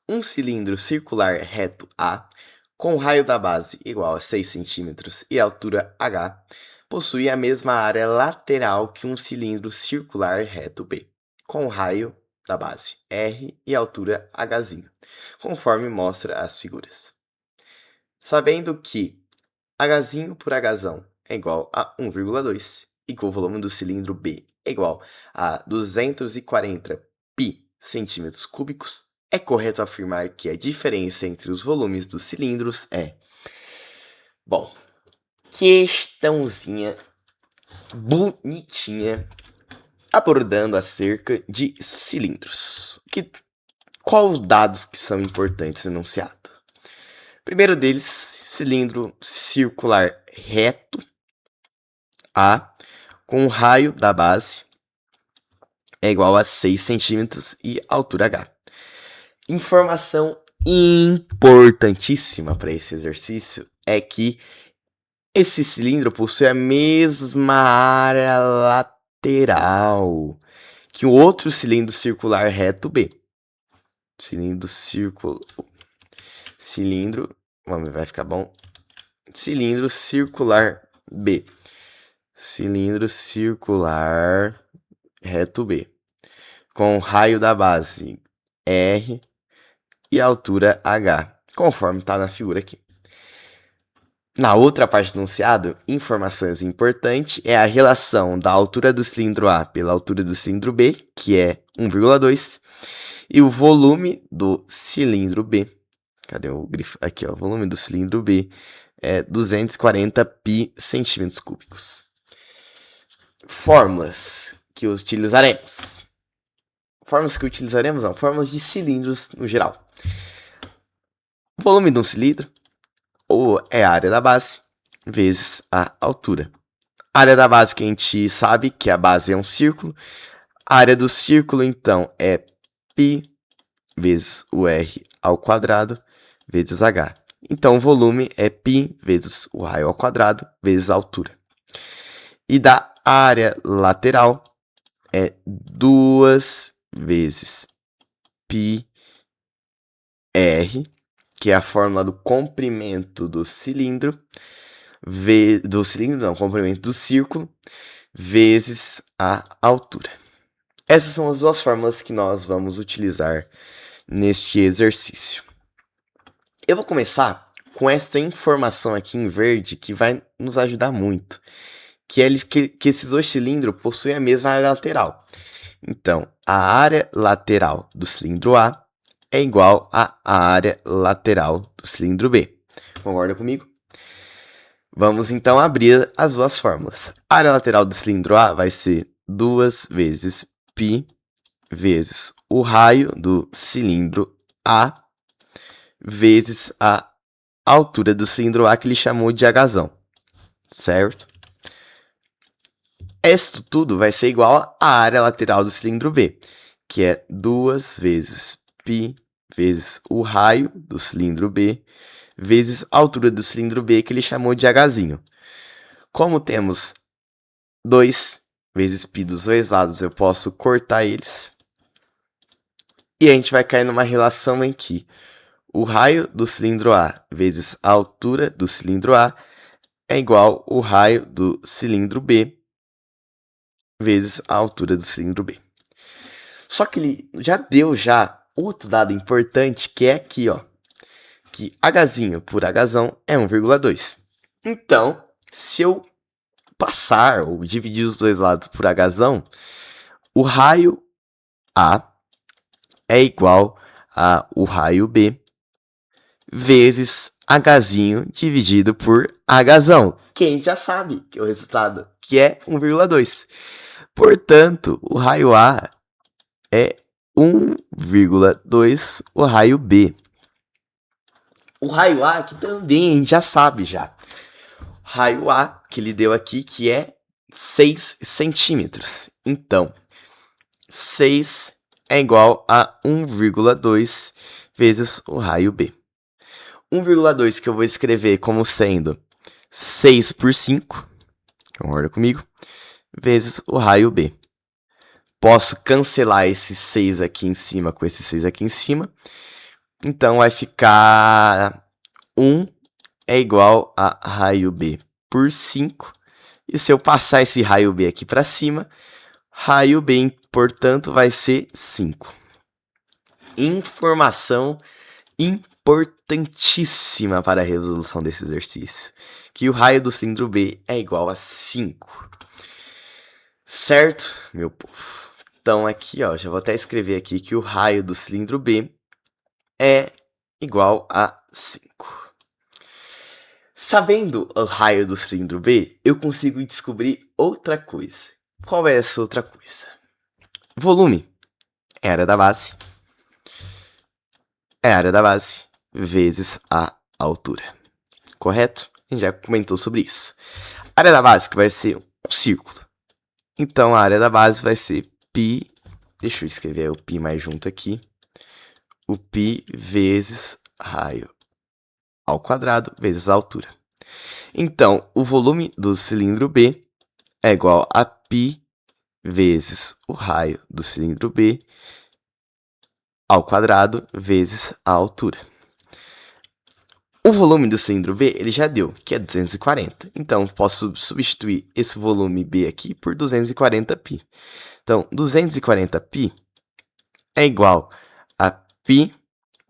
Um cilindro circular reto A, com raio da base igual a 6 cm e altura h, possui a mesma área lateral que um cilindro circular reto B, com raio da base R e altura h, conforme mostra as figuras. Sabendo que h por h é igual a 1,2 e que o volume do cilindro B é igual a 240 π centímetros cúbicos, é correto afirmar que a diferença entre os volumes dos cilindros é... Bom, questãozinha bonitinha abordando acerca de cilindros. Quais os dados que são importantes no enunciado? Primeiro deles, cilindro circular reto A com raio da base é igual a 6 centímetros e altura h. Informação importantíssima para esse exercício é que esse cilindro possui a mesma área lateral que o outro cilindro circular reto B. Vai ficar bom. Cilindro circular B. Cilindro circular reto B. Com raio da base R e altura H, conforme está na figura aqui. Na outra parte do enunciado, informações importantes é a relação da altura do cilindro A pela altura do cilindro B, que é 1,2, e o volume do cilindro B. Cadê o grifo? Aqui, ó. O volume do cilindro B é 240 π centímetros cúbicos. Fórmulas que utilizaremos. Fórmulas de cilindros no geral. O volume de um cilindro ou é a área da base vezes a altura. A área da base que a gente sabe que a base é um círculo. A área do círculo, então, é π vezes o r ao quadrado vezes h. Então, o volume é π vezes o raio ao quadrado vezes a altura. E da área lateral é 2 vezes πr, que é a fórmula do comprimento do cilindro, comprimento do círculo, vezes a altura. Essas são as duas fórmulas que nós vamos utilizar neste exercício. Eu vou começar com esta informação aqui em verde que vai nos ajudar muito, que esses dois cilindros possuem a mesma área lateral. Então, a área lateral do cilindro A é igual à área lateral do cilindro B. Concorda comigo? Vamos então abrir as duas fórmulas. A área lateral do cilindro A vai ser 2 vezes π vezes o raio do cilindro A vezes a altura do cilindro A, que ele chamou de h, certo? Isto tudo vai ser igual à área lateral do cilindro B, que é 2 vezes π vezes o raio do cilindro B vezes a altura do cilindro B, que ele chamou de h. Como temos 2 vezes π dos dois lados, eu posso cortar eles. E a gente vai cair numa relação em que o raio do cilindro A vezes a altura do cilindro A é igual ao raio do cilindro B vezes a altura do cilindro B. Só que ele já deu outro dado importante, que é aqui, ó, que h por h é 1,2. Então, se eu passar ou dividir os dois lados por h, o raio A é igual ao raio B vezes h dividido por h, que a gente já sabe que é o resultado, que é 1,2. Portanto, o raio A é 1,2 o raio B. O raio A que também a gente já sabe já. Raio A que ele deu aqui, que é 6 centímetros. Então, 6 é igual a 1,2 vezes o raio B. 1,2 que eu vou escrever como sendo 6 por 5, concorda comigo? Vezes o raio B. Posso cancelar esse 6 aqui em cima com esse 6 aqui em cima. Então, vai ficar 1 é igual a raio B por 5. E se eu passar esse raio B aqui para cima, raio B, portanto, vai ser 5. Informação importantíssima para a resolução desse exercício, que o raio do cilindro B é igual a 5. Certo, meu povo? Então, aqui, ó, já vou até escrever aqui que o raio do cilindro B é igual a 5. Sabendo o raio do cilindro B, eu consigo descobrir outra coisa. Qual é essa outra coisa? Volume é a área da base. É a área da base vezes a altura. Correto? A gente já comentou sobre isso. A área da base que vai ser um círculo. Então, a área da base vai ser π. Deixa eu escrever o π mais junto aqui. O π vezes raio ao quadrado vezes a altura. Então, o volume do cilindro B é igual a π vezes o raio do cilindro B ao quadrado vezes a altura. O volume do cilindro B ele já deu, que é 240. Então, posso substituir esse volume B aqui por 240π. Então, 240π é igual a π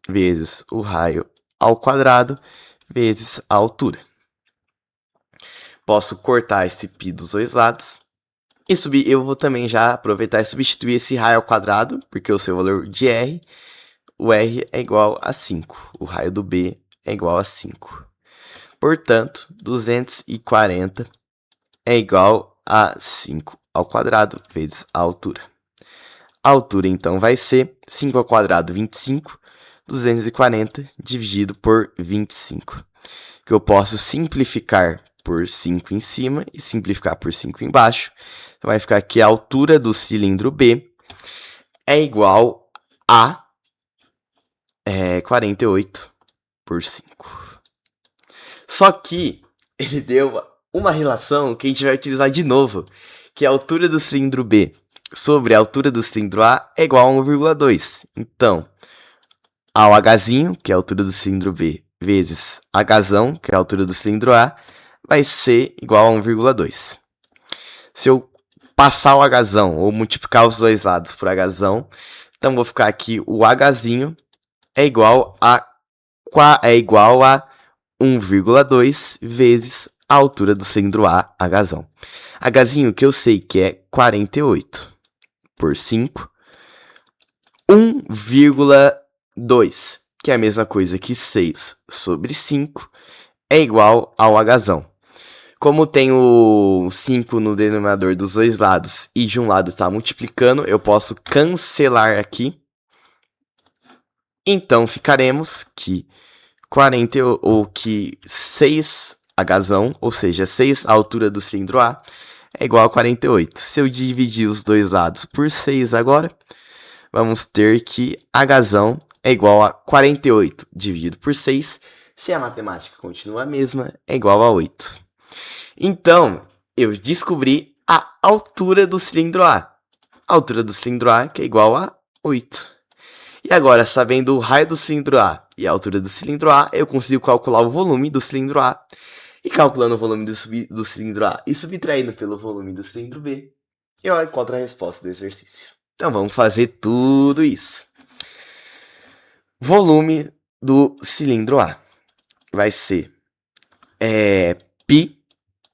vezes o raio ao quadrado vezes a altura. Posso cortar esse π dos dois lados. E eu vou também já aproveitar e substituir esse raio ao quadrado, porque o seu valor de R, o R é igual a 5. O raio do B é igual a 5. Portanto, 240 é igual a 5 ao quadrado vezes a altura. A altura, então, vai ser 5 ao quadrado, 25. 240 dividido por 25. Que eu posso simplificar por 5 em cima e simplificar por 5 embaixo. Então, vai ficar que a altura do cilindro B é igual a 48 por 5. Só que ele deu uma relação que a gente vai utilizar de novo, que a altura do cilindro B sobre a altura do cilindro A é igual a 1,2. Então, ao Hzinho, que é a altura do cilindro B, vezes Hzão, que é a altura do cilindro A, vai ser igual a 1,2. Se eu passar o Hzão, ou multiplicar os dois lados por Hzão, então vou ficar aqui, o Hzinho é igual a 1,2 vezes a altura do cilindro A, Hzão. Hzinho que eu sei que é 48 por 5, 1,2, que é a mesma coisa que 6 sobre 5, é igual ao Hzão. Como tem o 5 no denominador dos dois lados e de um lado está multiplicando, eu posso cancelar aqui. Então, ficaremos que 6 Hzão, ou seja, 6 a altura do cilindro A, é igual a 48. Se eu dividir os dois lados por 6 agora, vamos ter que Hzão é igual a 48 dividido por 6. Se a matemática continua a mesma, é igual a 8. Então, eu descobri a altura do cilindro A. A altura do cilindro A que é igual a 8. E agora, sabendo o raio do cilindro A e a altura do cilindro A, eu consigo calcular o volume do cilindro A. E calculando o volume do cilindro A e subtraindo pelo volume do cilindro B, eu encontro a resposta do exercício. Então, vamos fazer tudo isso. Volume do cilindro A vai ser π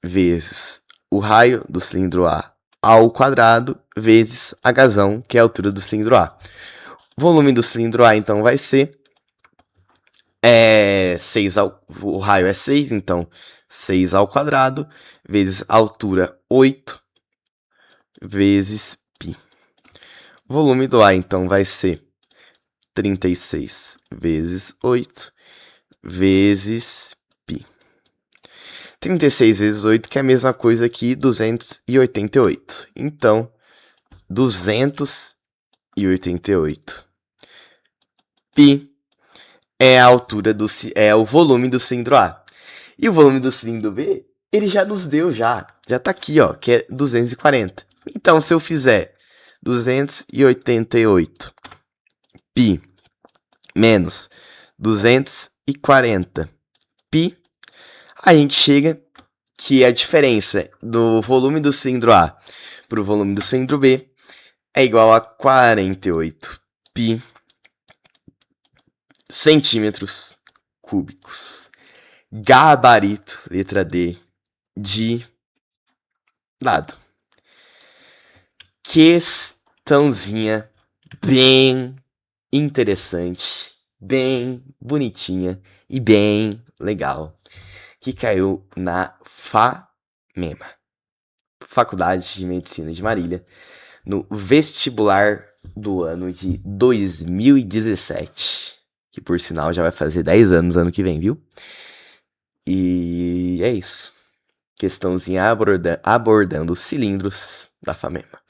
vezes o raio do cilindro A ao quadrado vezes Hzão, que é a altura do cilindro A. O volume do cilindro A, então, vai ser 6 o raio é 6, então 6 ao quadrado vezes a altura 8 vezes π. O volume do A, então, vai ser 36 vezes 8 vezes π. 36 vezes 8, que é a mesma coisa que 288. Então, 288 π é a altura é o volume do cilindro A. E o volume do cilindro B, ele já nos deu já tá aqui, ó, que é 240. Então, se eu fizer 288 π menos 240 π, a gente chega que a diferença do volume do cilindro A para o volume do cilindro B é igual a 48 π centímetros cúbicos. Gabarito, letra D, de dado. Questãozinha bem interessante, bem bonitinha e bem legal, que caiu na FAMEMA, Faculdade de Medicina de Marília, no vestibular do ano de 2017, que por sinal já vai fazer 10 anos ano que vem, viu? E é isso. Questãozinha abordando cilindros da FAMEMA.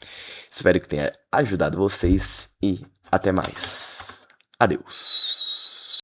Espero que tenha ajudado vocês e até mais. Adeus.